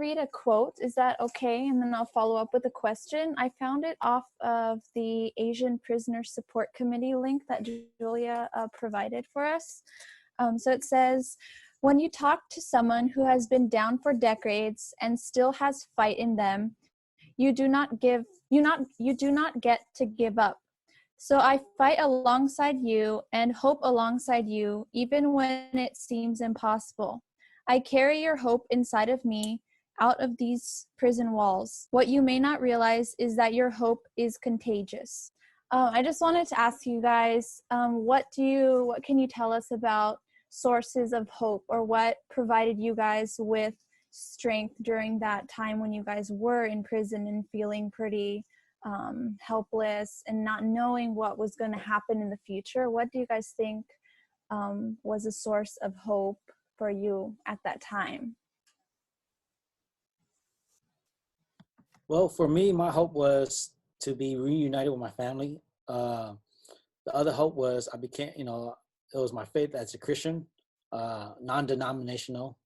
read a quote. Is that okay? And then I'll follow up with a question. I found it off of the Asian Prisoner Support Committee link that Julia provided for us. So it says, when you talk to someone who has been down for decades and still has fight in them, you do not get to give up. So I fight alongside you and hope alongside you, even when it seems impossible. I carry your hope inside of me out of these prison walls. What you may not realize is that your hope is contagious. I just wanted to ask you guys, what can you tell us about sources of hope, or what provided you guys with strength during that time when you guys were in prison and feeling pretty helpless and not knowing what was going to happen in the future? What do you guys think was a source of hope for you at that time? Well, for me, my hope was to be reunited with my family. The other hope was I became, it was my faith as a Christian, non-denominational.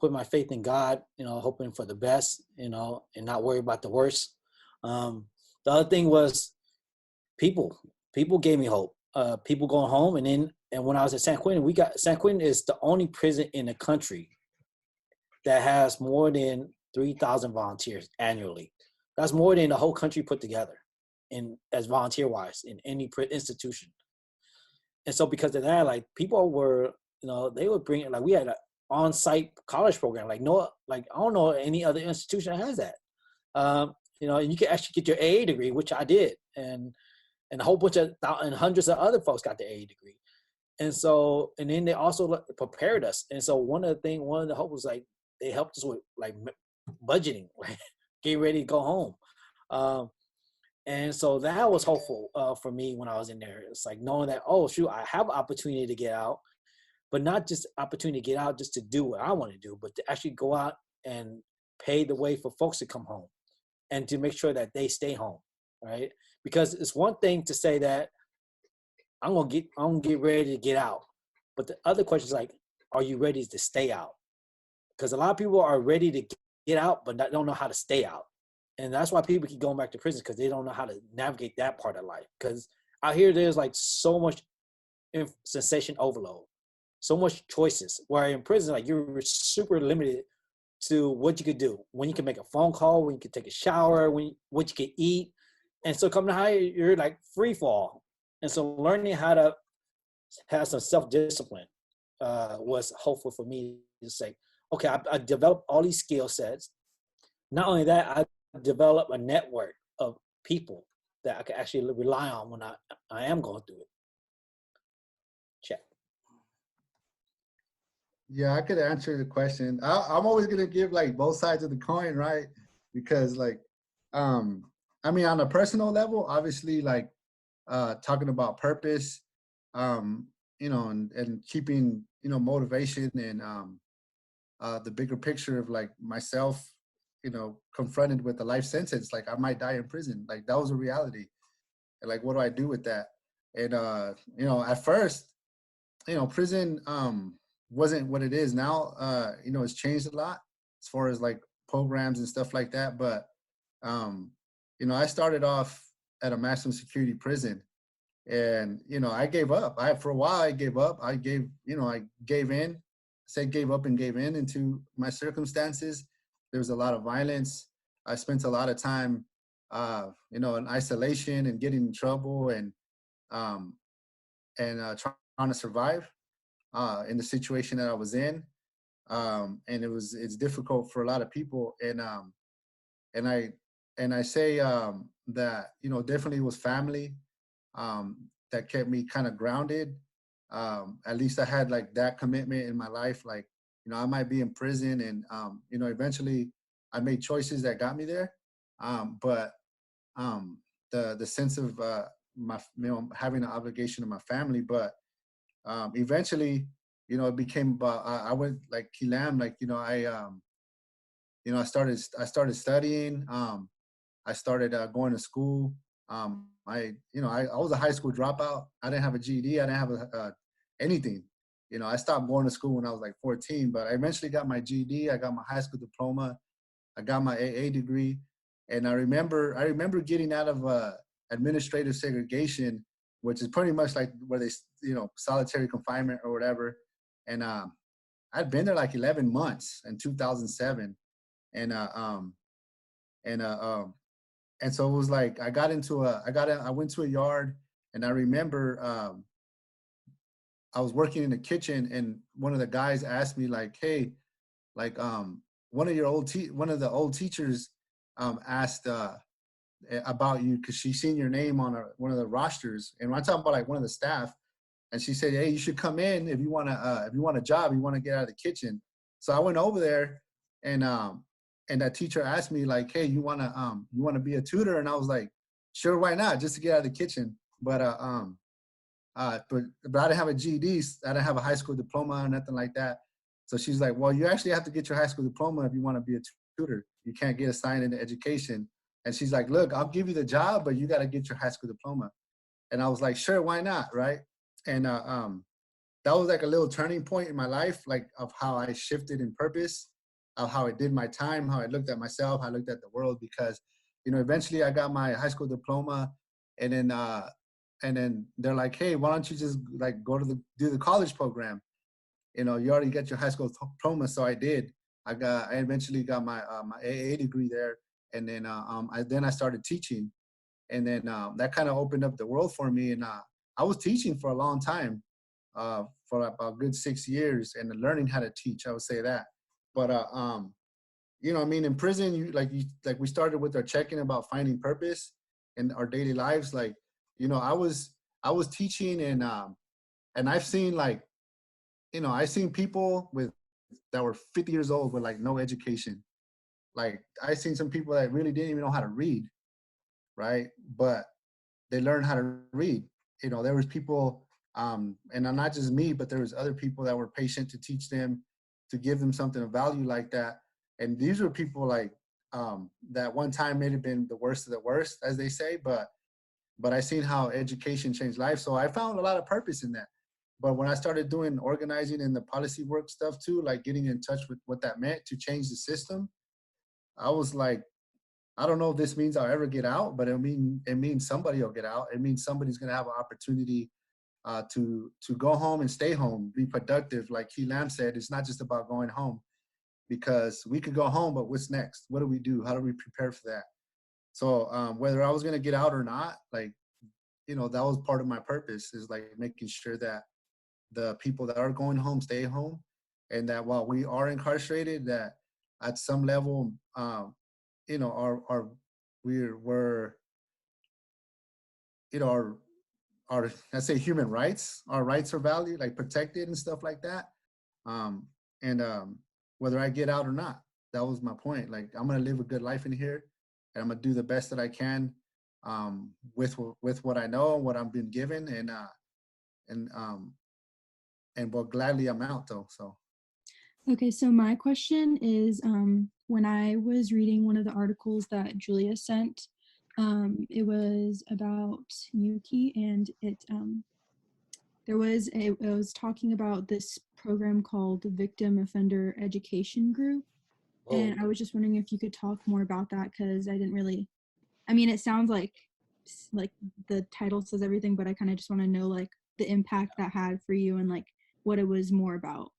Put my faith in God, hoping for the best, and not worry about the worst. The other thing was people. People gave me hope. People going home, and when I was at San Quentin, San Quentin is the only prison in the country that has more than 3,000 volunteers annually. That's more than the whole country put together, as volunteer-wise in any institution. And so because of that, like, people were, they would bring, like, we had an on-site college program. Like, I don't know any other institution that has that. And you can actually get your AA degree, which I did, and a whole bunch of and hundreds of other folks got the AA degree. And so, and then they also prepared us. And so one of the hope was, like, they helped us with, like, budgeting, like, getting ready to go home. And so that was hopeful for me when I was in there. It's like knowing that, oh, shoot, I have an opportunity to get out, but not just opportunity to get out just to do what I want to do, but to actually go out and pay the way for folks to come home and to make sure that they stay home, right? Because it's one thing to say that I'm gonna get ready to get out, but the other question is, like, are you ready to stay out? Because a lot of people are ready to get out, but don't know how to stay out. And that's why people keep going back to prison, because they don't know how to navigate that part of life. Because out here, there's, like, so much sensation overload, so much choices. Where in prison, like, you're super limited to what you could do, when you can make a phone call, when you can take a shower, what you can eat. And so coming to higher, you're like free fall. And so learning how to have some self-discipline was hopeful for me to say, okay, I developed all these skill sets. Not only that, I developed a network of people that I can actually rely on when I am going through it. Check. Yeah, I could answer the question. I'm always gonna give, like, both sides of the coin, right? Because, like, I mean, on a personal level, obviously, like, talking about purpose, and keeping, motivation, and the bigger picture of, like, myself, confronted with a life sentence, like, I might die in prison. Like, that was a reality. And, like, what do I do with that? And at first, prison wasn't what it is now. It's changed a lot as far as, like, programs and stuff like that. But I started off at a maximum security prison, and I gave up. For a while I gave up. I gave in. I said gave up and gave in into my circumstances. There was a lot of violence. I spent a lot of time in isolation and getting in trouble, and trying to survive in the situation that I was in. And it's difficult for a lot of people. And I say that, definitely was family that kept me kind of grounded. At least I had, like, that commitment in my life. Like, I might be in prison, and eventually I made choices that got me there. But the sense of my having an obligation to my family. But eventually, it became about, I went like Kilam, like, I started studying. I started going to school. I was a high school dropout. I didn't have a GED. I didn't have anything. You know, I stopped going to school when I was like 14, but I eventually got my GED. I got my high school diploma. I got my AA degree. And I remember getting out of administrative segregation, which is pretty much like where they, you know, solitary confinement or whatever. And I'd been there like 11 months in 2007. And and uh, um, and so it was like I went to a yard, and I remember I was working in the kitchen, and one of the guys asked me like, "Hey, like one of the old teachers asked about you because she seen your name on one of the rosters, and I'm talking about like one of the staff, and she said, "Hey, you should come in if you want a job, you want to get out of the kitchen." So I went over there, and that teacher asked me like, "Hey, you wanna be a tutor?" And I was like, "Sure, why not? Just to get out of the kitchen." But but I didn't have a GED. I didn't have a high school diploma or nothing like that. So she's like, "Well, you actually have to get your high school diploma if you want to be a tutor. You can't get assigned into education." And she's like, "Look, I'll give you the job, but you got to get your high school diploma." And I was like, "Sure, why not?" Right? And that was like a little turning point in my life, like of how I shifted in purpose, of how I did my time, how I looked at myself, how I looked at the world. Because, you know, eventually I got my high school diploma, and then they're like, "Hey, why don't you just like do the college program? You know, you already got your high school diploma." So I did. I eventually got my my AA degree there, and then I started teaching, and then that kind of opened up the world for me. And I was teaching for a long time, for about a good 6 years, and learning how to teach. I would say that. But you know, I mean, in prison, we started with our check-in about finding purpose in our daily lives. Like, you know, I was teaching, and I've seen like, you know, I've seen people that were 50 years old with like no education. Like I seen some people that really didn't even know how to read, right? But they learned how to read. You know, there was people, and not just me, but there was other people that were patient to teach them, to give them something of value like that. And these were people like that one time may have been the worst of the worst, as they say, but I seen how education changed lives. So I found a lot of purpose in that. But when I started doing organizing and the policy work stuff too, like getting in touch with what that meant to change the system, I was like, I don't know if this means I'll ever get out, but it means somebody will get out. It means somebody's gonna have an opportunity to go home and stay home, be productive. Like Key Lam said, it's not just about going home, because we could go home, but what's next? What do we do? How do we prepare for that? So whether I was gonna get out or not, like, you know, that was part of my purpose, is like making sure that the people that are going home stay home, and that while we are incarcerated, that at some level, you know, we're you know, our let's say human rights, our rights are valued, like protected and stuff like that. Um, and whether I get out or not, that was my point. Like, I'm gonna live a good life in here, and I'm gonna do the best that I can with what I know and what I've been given, and will gladly I'm out though. So. Okay, so my question is, when I was reading one of the articles that Julia sent, it was about Yuki, and it was talking about this program called the Victim Offender Education Group, Oh, and I was just wondering if you could talk more about that, because I didn't really. I mean, it sounds like the title says everything, but I kind of just want to know like the impact that had for you and like what it was more about.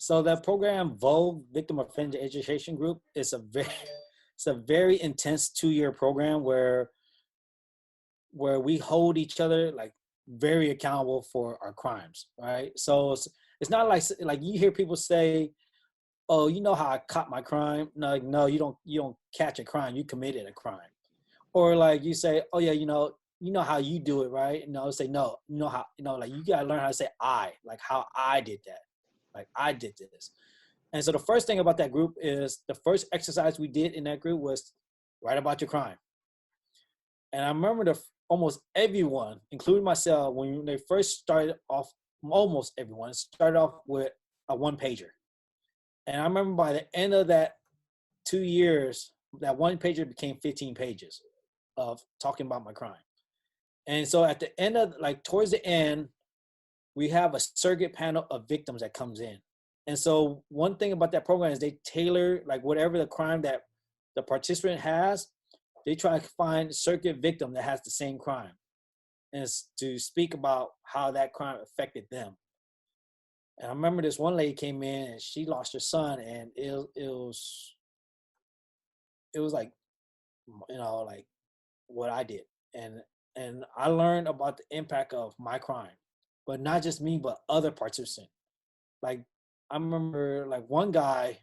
so that program, VOG, Victim Offender Education Group, is it's a very intense 2-year program where we hold each other like very accountable for our crimes, right? So it's not like you hear people say, "Oh, you know how I caught my crime?" No, like, no, you don't catch a crime, you committed a crime. Or like you say, "Oh yeah, you know how you do it, right?" And I'll say, "No, you know how, like you gotta learn how to say I, like how I did that, like I did this." And so the first thing about that group is the first exercise we did in that group was write about your crime. And I remember almost everyone, including myself, when they first started off, almost everyone started off with a 1-pager. And I remember by the end of that 2 years, that 1-pager became 15 pages of talking about my crime. And so at the end of, like towards the end, we have a surrogate panel of victims that comes in. And so one thing about that program is they tailor, like, whatever the crime that the participant has, they try to find a surrogate victim that has the same crime, and it's to speak about how that crime affected them. And I remember this one lady came in and she lost her son, and it was like, like what I did. And I learned about the impact of my crime, but not just me, but other participants. Like, I remember, like, one guy,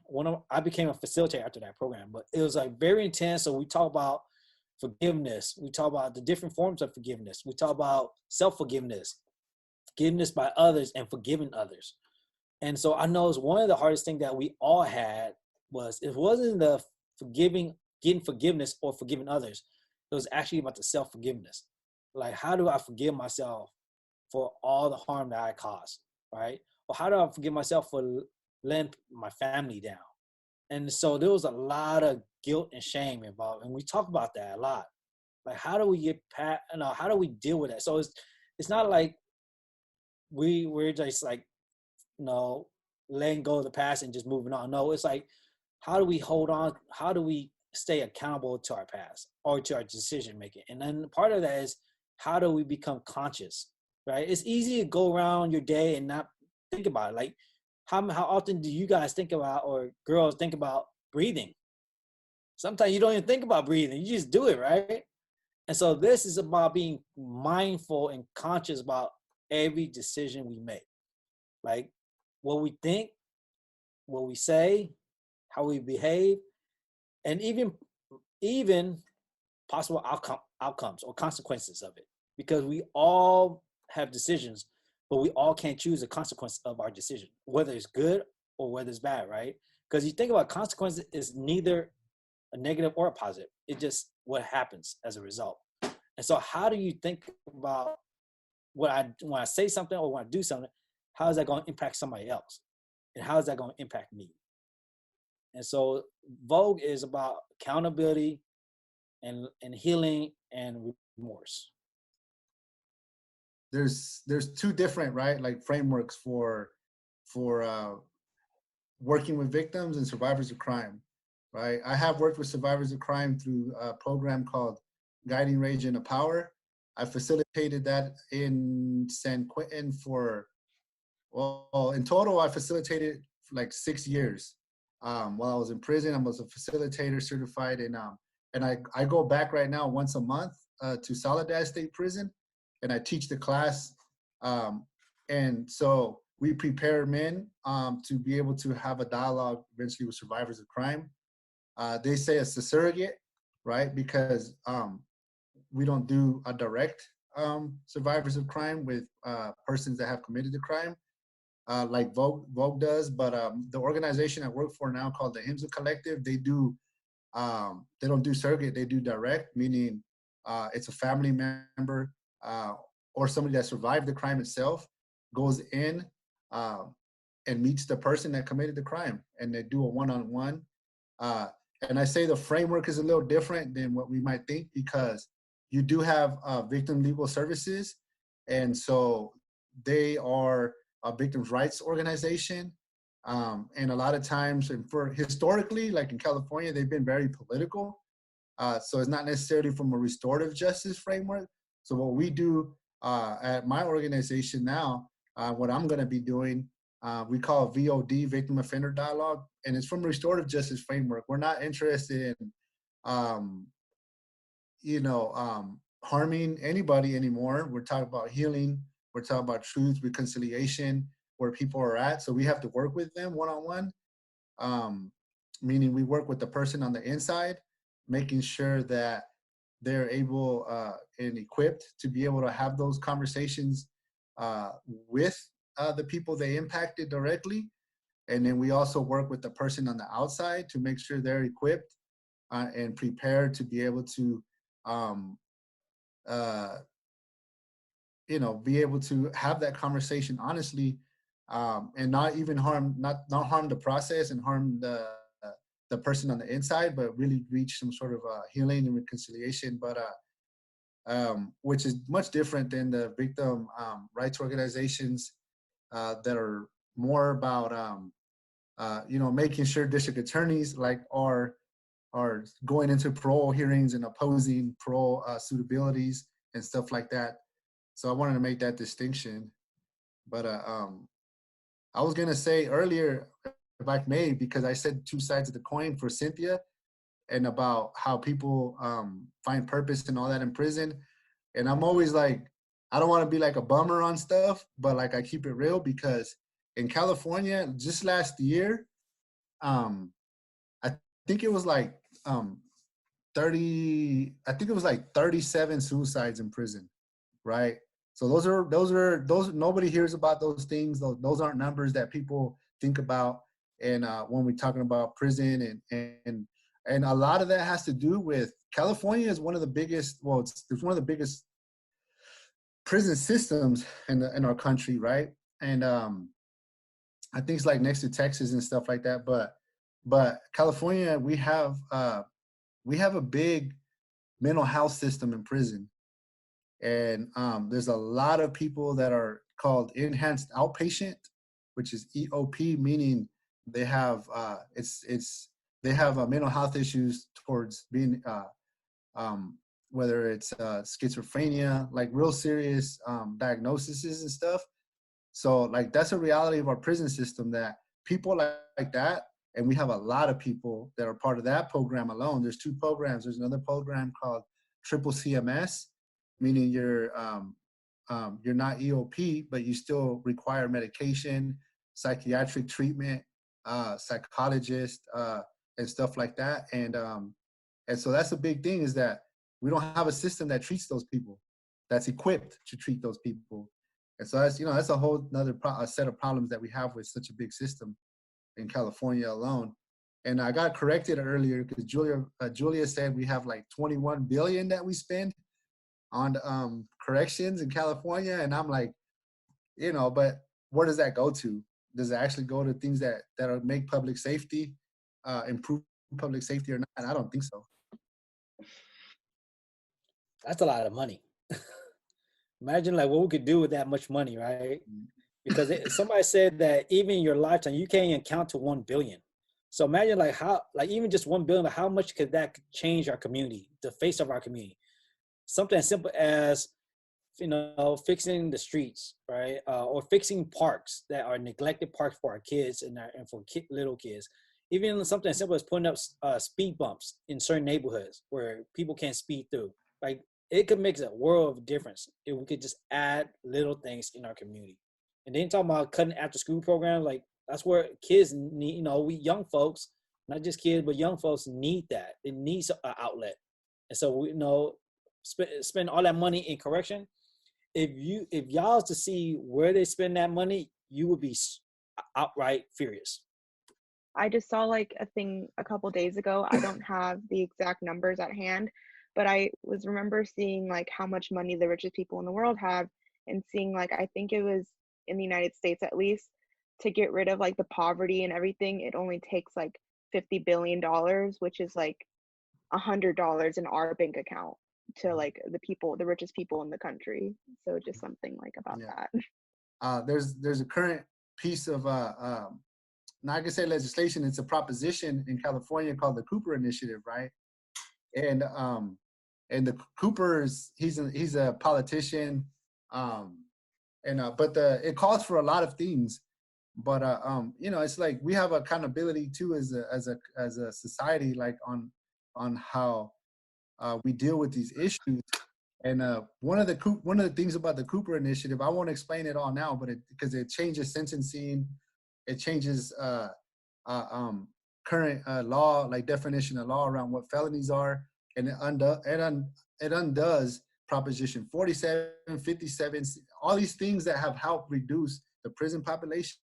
I became a facilitator after that program, but it was like very intense. So we talk about forgiveness. We talk about the different forms of forgiveness. We talk about self-forgiveness, forgiveness by others, and forgiving others. And so I know it's one of the hardest things that we all had was, it wasn't the getting forgiveness or forgiving others. It was actually about the self-forgiveness. Like, how do I forgive myself for all the harm that I caused, right? Or how do I forgive myself for letting my family down? And so there was a lot of guilt and shame involved. And we talk about that a lot. Like, how do we get past, how do we deal with that? So it's not like we're just like, letting go of the past and just moving on. No, it's like, how do we hold on? How do we stay accountable to our past or to our decision making? And then part of that is, how do we become conscious, right? It's easy to go around your day and not think about it. Like, how often do you guys think about, or girls think about, breathing? Sometimes you don't even think about breathing. You just do it, right? And so this is about being mindful and conscious about every decision we make. Like, what we think, what we say, how we behave, and even possible outcomes or consequences of it. Because we all have decisions, but we all can't choose the consequence of our decision, whether it's good or whether it's bad, right? Because you think about consequences is neither a negative or a positive. It's just what happens as a result. And so how do you think about when I say something or when I do something, how is that going to impact somebody else? And how is that going to impact me? And so Vogue is about accountability and healing and remorse. There's two different, right, like, frameworks for working with victims and survivors of crime, right? I have worked with survivors of crime through a program called Guiding Rage into Power. I facilitated that in San Quentin in total, I facilitated for like 6 years. While I was in prison, I was a facilitator certified, and I go back right now once a month to Soledad State Prison, and I teach the class. And so we prepare men to be able to have a dialogue eventually with survivors of crime. They say it's a surrogate, right? Because we don't do a direct survivors of crime with persons that have committed the crime, like Vogue does. But the organization I work for now, called the Himsa Collective, they don't do surrogate, they do direct, meaning it's a family member or somebody that survived the crime itself goes in and meets the person that committed the crime, and they do a one-on-one. And I say the framework is a little different than what we might think, because you do have victim legal services, and so they are a victims' rights organization. And a lot of times, and for historically, like in California, they've been very political. So it's not necessarily from a restorative justice framework. So what we do at my organization now, what I'm going to be doing, we call VOD, Victim Offender Dialogue, and it's from a restorative justice framework. We're not interested in, harming anybody anymore. We're talking about healing. We're talking about truth, reconciliation, where people are at. So we have to work with them one-on-one, meaning we work with the person on the inside, making sure that they're able and equipped to be able to have those conversations with the people they impacted directly. And then we also work with the person on the outside to make sure they're equipped and prepared to be able to, be able to have that conversation honestly, and not even harm the process and harm the person on the inside, but really reach some sort of healing and reconciliation. But which is much different than the victim rights organizations that are more about making sure district attorneys like are going into parole hearings and opposing parole suitabilities and stuff like that. So I wanted to make that distinction. But I was gonna say earlier, if I may, because I said two sides of the coin for Cynthia, and about how people find purpose and all that in prison. And I'm always like, I don't want to be like a bummer on stuff, but like I keep it real, because in California, just last year, I think it was like 37 suicides in prison, right? So those nobody hears about those things. Those aren't numbers that people think about. And when we're talking about prison, and a lot of that has to do with California is one of the biggest. Well, it's one of the biggest prison systems in our country, right? And I think it's like next to Texas and stuff like that. But California, we have a big mental health system in prison, and there's a lot of people that are called enhanced outpatient, which is EOP, meaning they have they have mental health issues towards being whether it's schizophrenia, like real serious diagnoses and stuff. So like that's a reality of our prison system, that people like that, and we have a lot of people that are part of that program alone. There's two programs. There's another program called Triple CMS, meaning you're not EOP, but you still require medication, psychiatric treatment, psychologist, and stuff like that. And so that's a big thing, is that we don't have a system that treats those people, that's equipped to treat those people. And so that's a whole another set of problems that we have with such a big system in California alone. And I got corrected earlier because Julia said we have like 21 billion that we spend on corrections in California. And I'm like, but where does that go to? Does it actually go to things that make public safety, improve public safety or not? And I don't think so. That's a lot of money. Imagine like what we could do with that much money, right? Because somebody said that even in your lifetime, you can't even count to 1 billion. So imagine like how, like even just 1 billion, how much could that change our community, the face of our community? Something as simple as, fixing the streets, right? Or fixing parks that are neglected parks for our kids and for little kids. Even something as simple as putting up speed bumps in certain neighborhoods where people can't speed through. Like it could make a world of difference if we could just add little things in our community. And then talking about cutting after school programs, like that's where kids need, we young folks, not just kids, but young folks need that. It needs an outlet. And so we spend all that money in correction. If y'all to see where they spend that money, you would be outright furious. I just saw like a thing a couple days ago. I don't have the exact numbers at hand, but I remember seeing like how much money the richest people in the world have, and seeing like, I think it was in the United States at least, to get rid of like the poverty and everything, it only takes like $50 billion, which is like $100 in our bank account to like the richest people in the country. So just something like about that. There's a current piece of not gonna say legislation, it's a proposition in California called the Cooper Initiative, right? And the Cooper's he's a politician, but it calls for a lot of things. But it's like we have accountability too as a society, like on how we deal with these issues. And one of the things about the Cooper Initiative, I won't explain it all now, but because it changes sentencing, it changes current law, like definition of law around what felonies are, and it undoes Proposition 47, 57, all these things that have helped reduce the prison population.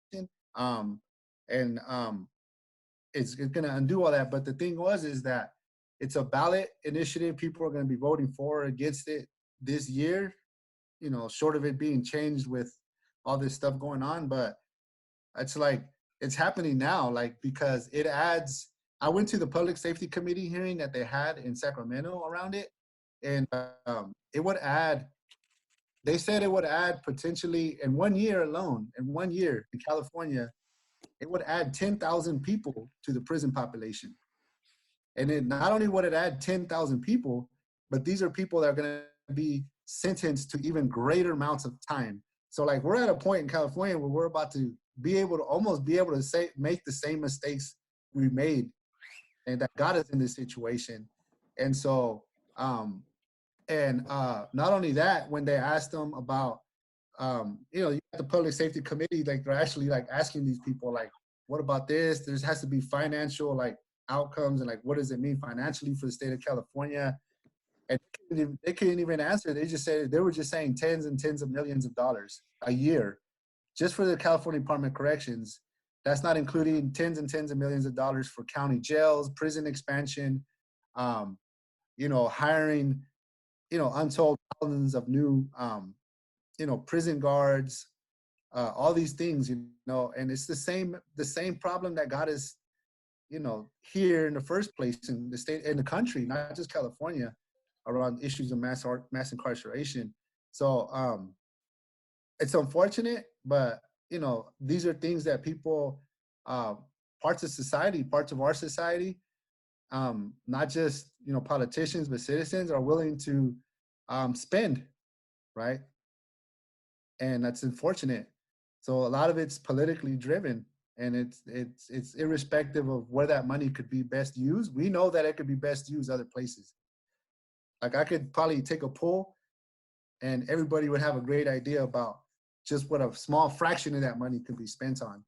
It's going to undo all that. But the thing is that it's a ballot initiative. People are going to be voting for or against it this year, short of it being changed with all this stuff going on. But it's like, it's happening now, like, because it adds, I went to the public safety committee hearing that they had in Sacramento around it. And it would add they said it would add potentially in 1 year alone, in 1 year in California, it would add 10,000 people to the prison population. And it not only would it add 10,000 people, but these are people that are going to be sentenced to even greater amounts of time. So like we're at a point in California where we're about to be able to almost be able to say, make the same mistakes we made and that got us in this situation. And so, not only that, when they asked them about, you know, you got the public safety committee, like they're actually like asking these people, like, what about this? There has to be financial like outcomes and like, what does it mean financially for the state of California? And they couldn't even answer. They just said, they were just saying tens and tens of millions of dollars a year just for the California Department of Corrections. That's not including tens and tens of millions of dollars for county jails, prison expansion, you know, hiring, you know, untold thousands of new, you know, prison guards, all these things, you know, and it's the same problem that got us, you know, here in the first place in the state, in the country, not just California, around issues of mass incarceration. So it's unfortunate, but you know, these are things that people, parts of society, parts of our society, not just, you know, politicians, but citizens are willing to spend, right? And that's unfortunate. So a lot of it's politically driven, and it's irrespective of where that money could be best used. We know that it could be best used other places. Like I could probably take a poll and everybody would have a great idea about just what a small fraction of that money could be spent on.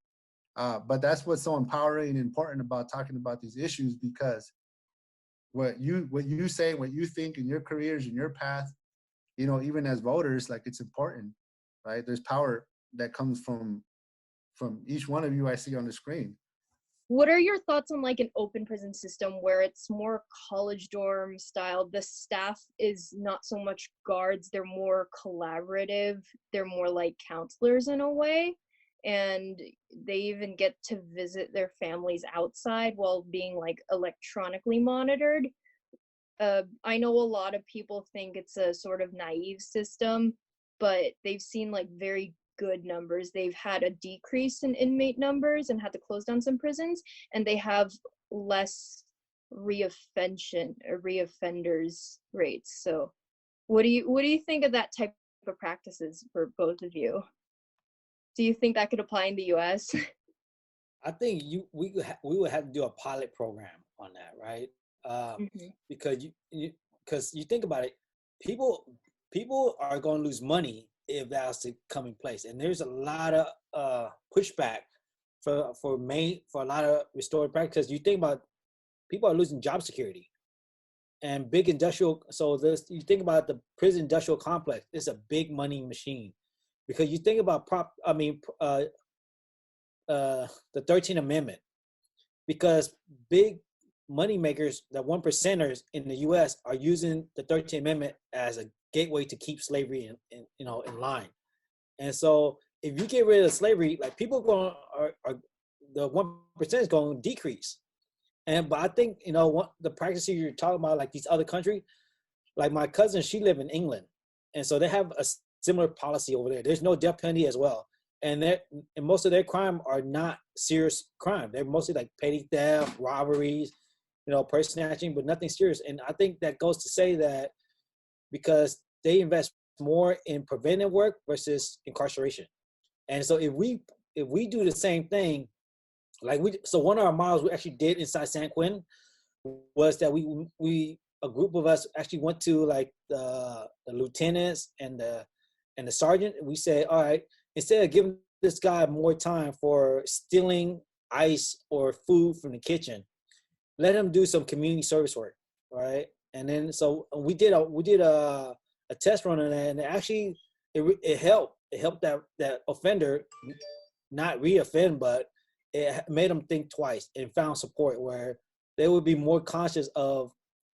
But that's what's so empowering and important about talking about these issues, because what you say, what you think in your careers, in your path, you know, even as voters, like it's important, right? There's power that comes from each one of you I see on the screen. What are your thoughts on like an open prison system where it's more college dorm style? The staff is not so much guards, they're more collaborative, they're more like counselors in a way, and they even get to visit their families outside while being like electronically monitored. I know a lot of people think it's a sort of naive system, but they've seen like very good numbers. They've had a decrease in inmate numbers and had to close down some prisons, and they have less reoffenders rates. So what do you think of that type of practices for both of you? Do you think that could apply in the US? I think we would have to do a pilot program on that, right? Because because you think about it, people are going to lose money if that's to come in place, and there's a lot of pushback for a lot of restorative practices. You think about people are losing job security and big industrial. So you think about the prison industrial complex. It's a big money machine, because you think about the 13th Amendment, because big money makers, the 1%ers in the U.S. are using the 13th Amendment as a gateway to keep slavery in line. And so if you get rid of slavery, like people the 1% is going to decrease. But I think, the practices you're talking about, like these other countries, like my cousin, she live in England. And so they have a similar policy over there. There's no death penalty as well. And most of their crime are not serious crime. They're mostly like petty theft, robberies, purse snatching, but nothing serious. And I think that goes to say that because they invest more in preventive work versus incarceration. And so if we do the same thing, so one of our models we actually did inside San Quentin was that a group of us actually went to like the lieutenants and the sergeant. We said, all right, instead of giving this guy more time for stealing ice or food from the kitchen, let him do some community service work, right? And then so we did a test run on that, and actually it helped. It helped that offender not reoffend, but it made them think twice and found support where they would be more conscious of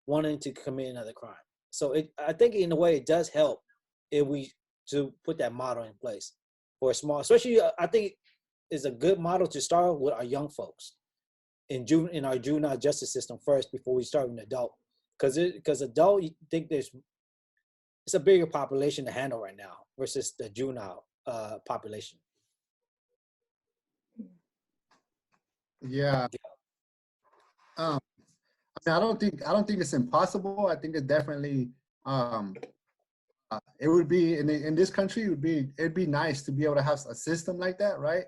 wanting to commit another crime. So I think in a way it does help if we to put that model in place for a small, especially I think it's a good model to start with our young folks in our juvenile justice system first before we start with an adult, because adult, you think it's a bigger population to handle right now versus the juvenile population. Yeah. I mean, I don't think it's impossible. I think it definitely it would be in this country. It'd be nice to be able to have a system like that, right?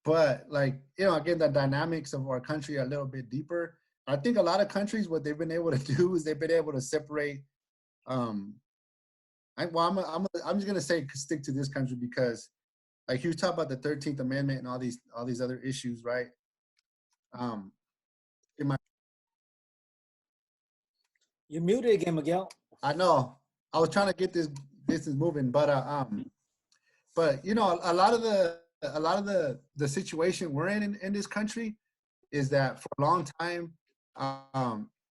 But like, you know, again, the dynamics of our country are a little bit deeper. I think a lot of countries, what they've been able to do is they've been able to separate. I'm just gonna say stick to this country because, like, you talk about the 13th Amendment and all these other issues, right? You're muted again, Miguel. I know. I was trying to get this business moving, but you know, a lot of the situation we're in this country is that for a long time,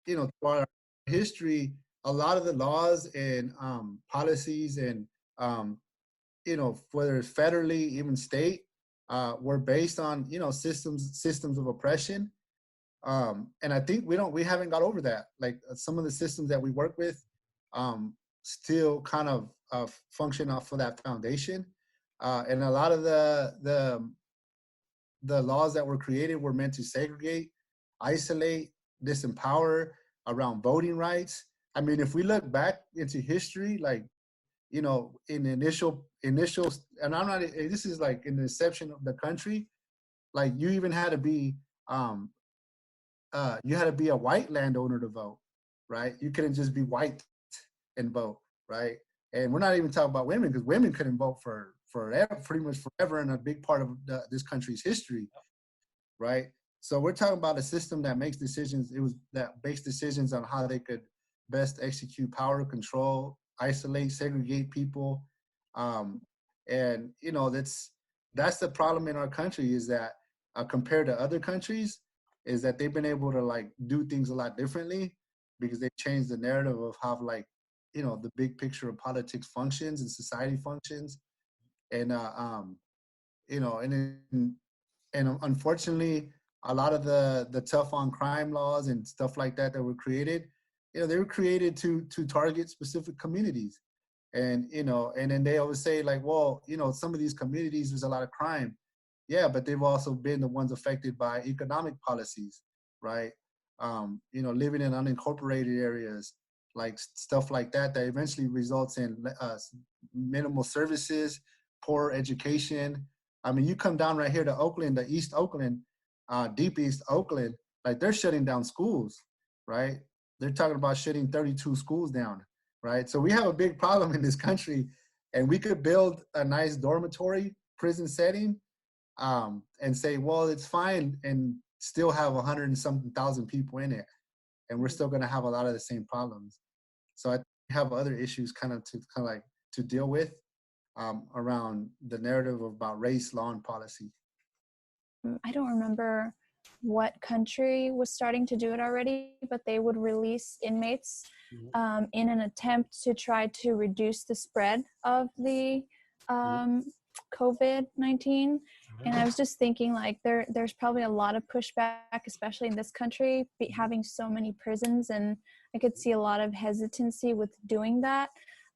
you know, throughout our history, a lot of the laws and policies and you know, whether it's federally, even state, were based on, you know, systems of oppression. And I think we haven't got over that. Like some of the systems that we work with still kind of function off of that foundation. And a lot of the laws that were created were meant to segregate, isolate, disempower around voting rights. I mean, if we look back into history, like, you know, in the initial, and I'm not, this is like in the inception of the country, like you even had to be, you had to be a white landowner to vote, right? You couldn't just be white and vote, right? And we're not even talking about women because women couldn't vote for forever, pretty much forever in a big part of this country's history, right? So we're talking about a system that makes decisions. That makes decisions on how they could best execute power, control, isolate, segregate people, and you know that's the problem in our country is that compared to other countries, is that they've been able to like do things a lot differently because they changed the narrative of how like, you know, the big picture of politics functions and society functions, and you know, and unfortunately, a lot of the tough on crime laws and stuff like that were created, you know, they were created to target specific communities. And, you know, and then they always say like, well, you know, some of these communities, there's a lot of crime. Yeah, but they've also been the ones affected by economic policies, right? You know, living in unincorporated areas, like stuff like that, that eventually results in minimal services, poor education. I mean, you come down right here to Oakland, to East Oakland, deep East Oakland, like they're shutting down schools, right? They're talking about shutting 32 schools down, right? So we have a big problem in this country, and we could build a nice dormitory prison setting and say, well, it's fine, and still have 100 and something thousand people in it, and we're still going to have a lot of the same problems. So I have other issues to deal with around the narrative about race, law, and policy. I don't remember what country was starting to do it already, but they would release inmates in an attempt to try to reduce the spread of the COVID-19. And I was just thinking, like, there's probably a lot of pushback, especially in this country, having so many prisons, and I could see a lot of hesitancy with doing that.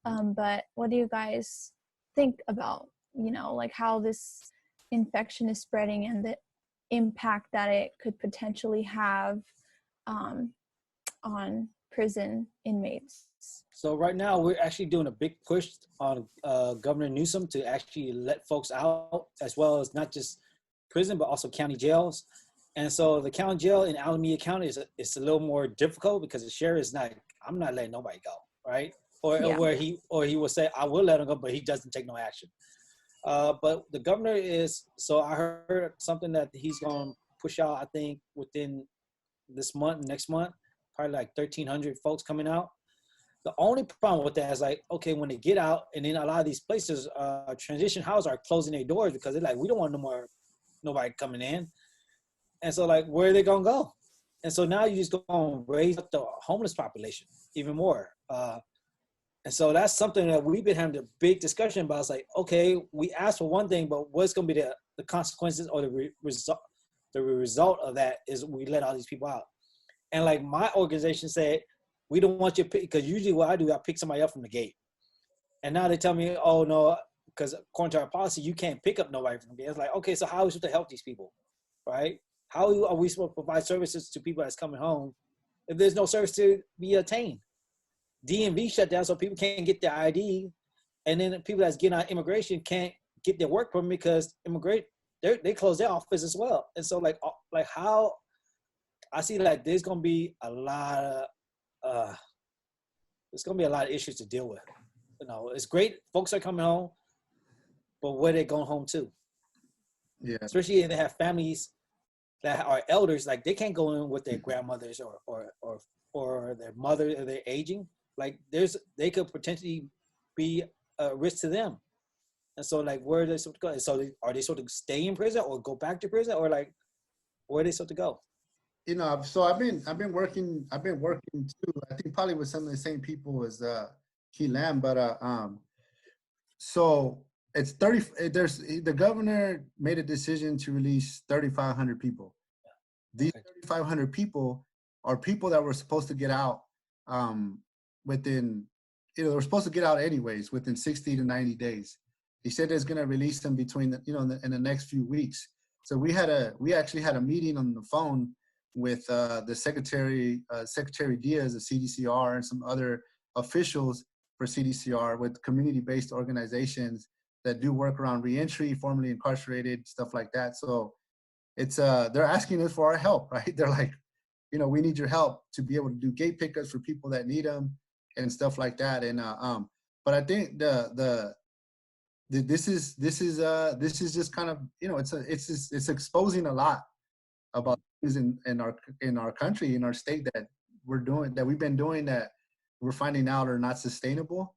But what do you guys think about, you know, like how this infection is spreading and the impact that it could potentially have on prison inmates? So right now we're actually doing a big push on Governor Newsom to actually let folks out, as well as not just prison, but also county jails. And so the county jail in Alameda County is a little more difficult because the sheriff is not, I'm not letting nobody go, right? Or he will say, I will let him go, but he doesn't take no action. But the governor is, so I heard something that he's going to push out, I think, within this month, next month, probably like 1,300 folks coming out. The only problem with that is like, okay, when they get out, and then a lot of these places, transition houses are closing their doors because they're like, we don't want nobody coming in. And so like, where are they going to go? And so now you just go and raise up the homeless population even more. And so that's something that we've been having a big discussion about. It's like, okay, we asked for one thing, but what's going to be the consequences or the result of that is we let all these people out. And like my organization said, we don't want you to pick, because usually what I do, I pick somebody up from the gate. And now they tell me, oh no, because according to our policy, you can't pick up nobody from the gate. It's like, okay, so how are we supposed to help these people, right? How are we supposed to provide services to people that's coming home if there's no service to be attained? DMV shut down, so people can't get their ID, and then the people that's getting out immigration can't get their work permit because they close their office as well. And so like how I see like there's gonna be a lot of issues to deal with. You know, it's great folks are coming home, but where they going home to? Yeah. Especially if they have families that are elders, like they can't go in with their grandmothers or their mother, or they're aging. Like they could potentially be a risk to them. And so like where are they supposed to go? So are they supposed to stay in prison or go back to prison, or like where are they supposed to go? You know, so I've been working too. I think probably with some of the same people as Key Lamb, but so it's 30. There's the governor made a decision to release 3,500 people. These 3,500 people are people that were supposed to get out within, they were supposed to get out anyways within 60 to 90 days. He said he's going to release them between in the next few weeks. So we actually had a meeting on the phone with the Secretary Diaz of CDCR and some other officials for CDCR with community-based organizations that do work around reentry, formerly incarcerated, stuff like that. So it's they're asking us for our help, right? They're like, we need your help to be able to do gate pickups for people that need them and stuff like that. And but I think this is just kind of, it's exposing a lot about things in our country, in our state that we've been doing that we're finding out are not sustainable.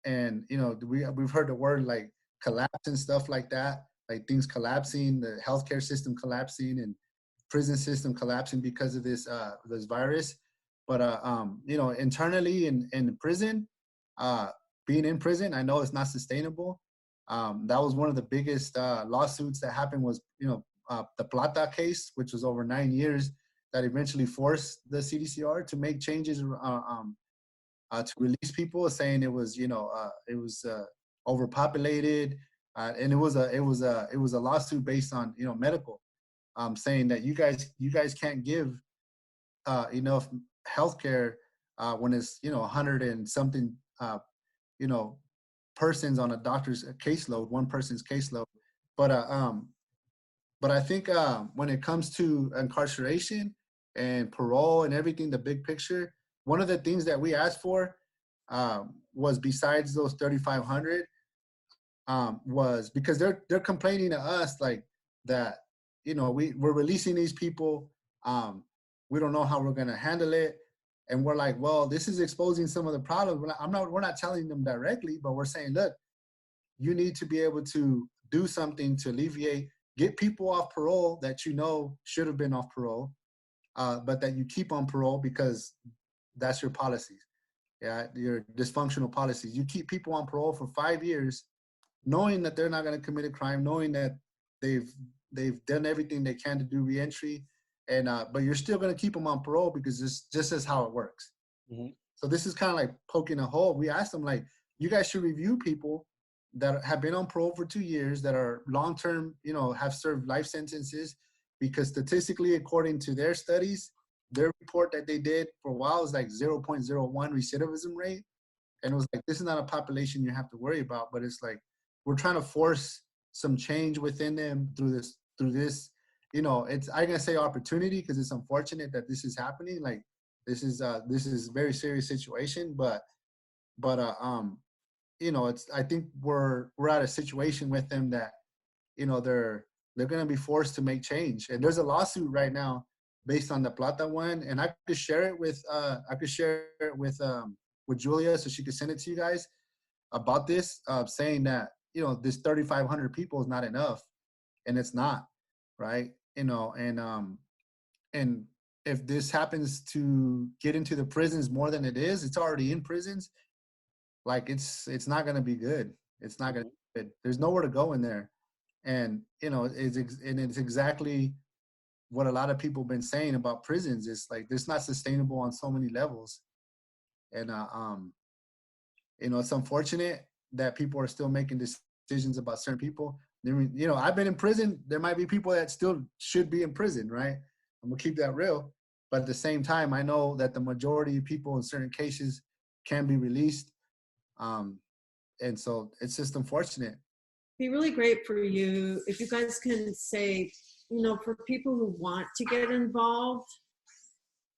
And we've heard the word like collapse and stuff like that, like things collapsing, the healthcare system collapsing and prison system collapsing because of this virus. But internally in prison, being in prison, I know it's not sustainable. That was one of the biggest lawsuits that happened was the Plata case, which was over 9 years, that eventually forced the CDCR to make changes to release people, saying it was overpopulated, and it was a lawsuit based on medical, saying that you guys can't give enough healthcare when it's 100 and something persons on a doctor's caseload, one person's caseload. But I think when it comes to incarceration and parole and everything, the big picture, one of the things that we asked for was, besides those 3,500, was because they're complaining to us like that, we're releasing these people, we don't know how we're gonna handle it, and we're like, well, this is exposing some of the problems. We're not telling them directly, but we're saying, look, you need to be able to do something to alleviate, get people off parole that should have been off parole, but that you keep on parole because that's your policies. Yeah, your dysfunctional policies. You keep people on parole for 5 years, knowing that they're not going to commit a crime, knowing that they've done everything they can to do reentry, and but you're still going to keep them on parole because this just is how it works. Mm-hmm. So this is kind of like poking a hole. We asked them, like, you guys should review people that have been on parole for 2 years, that are long-term, have served life sentences, because statistically, according to their studies, their report that they did for a while is like 0.01 recidivism rate. And it was like, this is not a population you have to worry about, but it's like, we're trying to force some change within them through this, it's, I'm gonna say opportunity, because it's unfortunate that this is happening. Like, this is a very serious situation, but it's, I think we're at a situation with them that, they're going to be forced to make change. And there's a lawsuit right now based on the Plata one, and I could share it with Julia, so she could send it to you guys about this, saying that, this 3,500 people is not enough, and it's not, right? And if this happens to get into the prisons more than it is, it's already in prisons. Like, it's not going to be good. It's not going to be good. There's nowhere to go in there. And, it's exactly what a lot of people been saying about prisons is like it's not sustainable on so many levels. And you know, it's unfortunate that people are still making decisions about certain people. You know, I've been in prison. There might be people that still should be in prison, right? I'm gonna keep that real. But at the same time, I know that the majority of people in certain cases can be released. And so it's just unfortunate. Be really great for you if you guys can say, you know, for people who want to get involved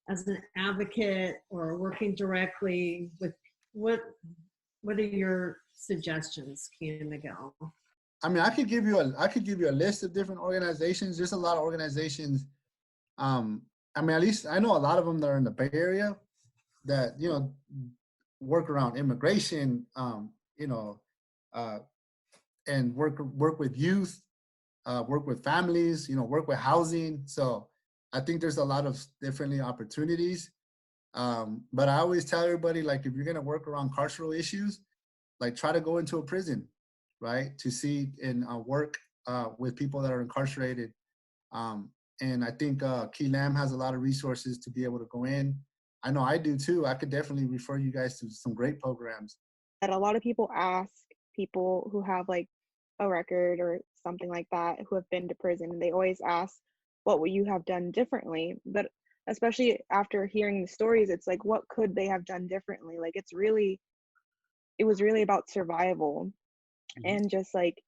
as an advocate or working directly with what are your suggestions, Kean and Miguel? I mean, I could give you a list of different organizations. There's a lot of organizations. I mean, at least I know a lot of them that are in the Bay Area that, you know, work around immigration, you know, and work with youth, work with families, you know, work with housing. So I think there's a lot of different opportunities. But I always tell everybody, like, if you're gonna work around carceral issues, like try to go into a prison, right? To see and work with people that are incarcerated. And I think Key Lam has a lot of resources to be able to go in. I know I do too. I could definitely refer you guys to some great programs. That a lot of people ask people who have like a record or something like that, who have been to prison, and they always ask, what would you have done differently? But especially after hearing the stories, it's like, what could they have done differently? Like, it was really about survival. And just like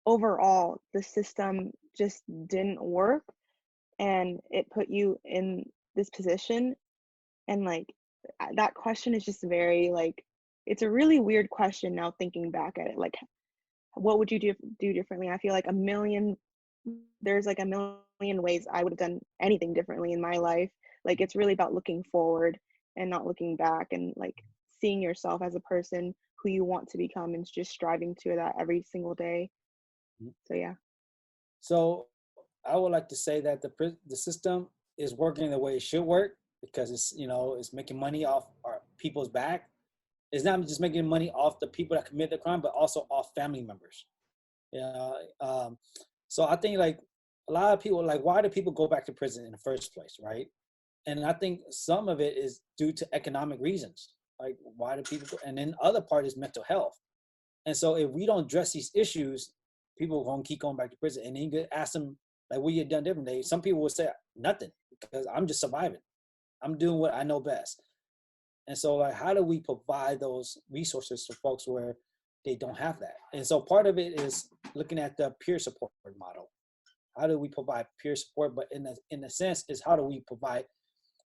overall the system just didn't work, and it put you in this position. And like that question is just very like, it's a really weird question now thinking back at it. Like, what would you do differently? I feel like there's like a million ways I would have done anything differently in my life. Like, it's really about looking forward and not looking back, and like seeing yourself as a person who you want to become and just striving to that every single day. So yeah. So I would like to say that the system is working the way it should work, because it's, you know, it's making money off our people's back. It's not just making money off the people that commit the crime, but also off family members. So I think like a lot of people, like, why do people go back to prison in the first place, right? And I think some of it is due to economic reasons. Like, why do people go? And then the other part is mental health. And so if we don't address these issues, people are going to keep going back to prison. And then you could ask them, like, what you done differently? Some people will say, nothing, because I'm just surviving. I'm doing what I know best. And so, like, how do we provide those resources to folks where they don't have that? And so part of it is looking at the peer support model. How do we provide peer support? But in a sense is, how do we provide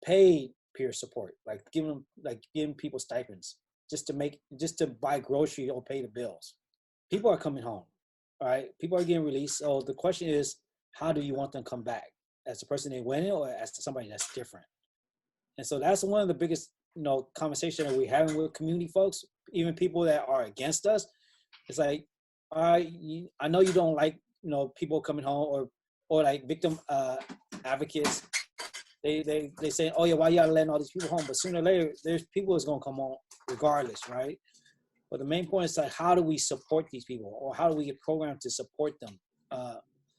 paid peer support? Like giving people stipends just to buy groceries or pay the bills. People are coming home, all right? People are getting released. So the question is, how do you want them to come back? As the person they went in, or as somebody that's different? And so that's one of the biggest, you know, conversation that we're having with community folks, even people that are against us. It's like, I know you don't like, you know, people coming home, or like victim advocates. They say, oh yeah, why you gotta let all these people home? But sooner or later, there's people that's gonna come home regardless, right? But the main point is like, how do we support these people, or how do we get programs to support them?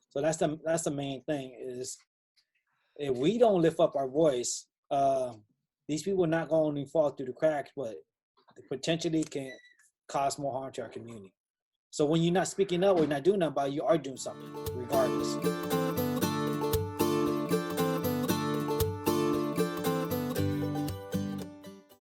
So that's the main thing, is if we don't lift up our voice, these people are not going to fall through the cracks, but potentially can cause more harm to our community. So when you're not speaking up or you're not doing nothing about it, you are doing something regardless.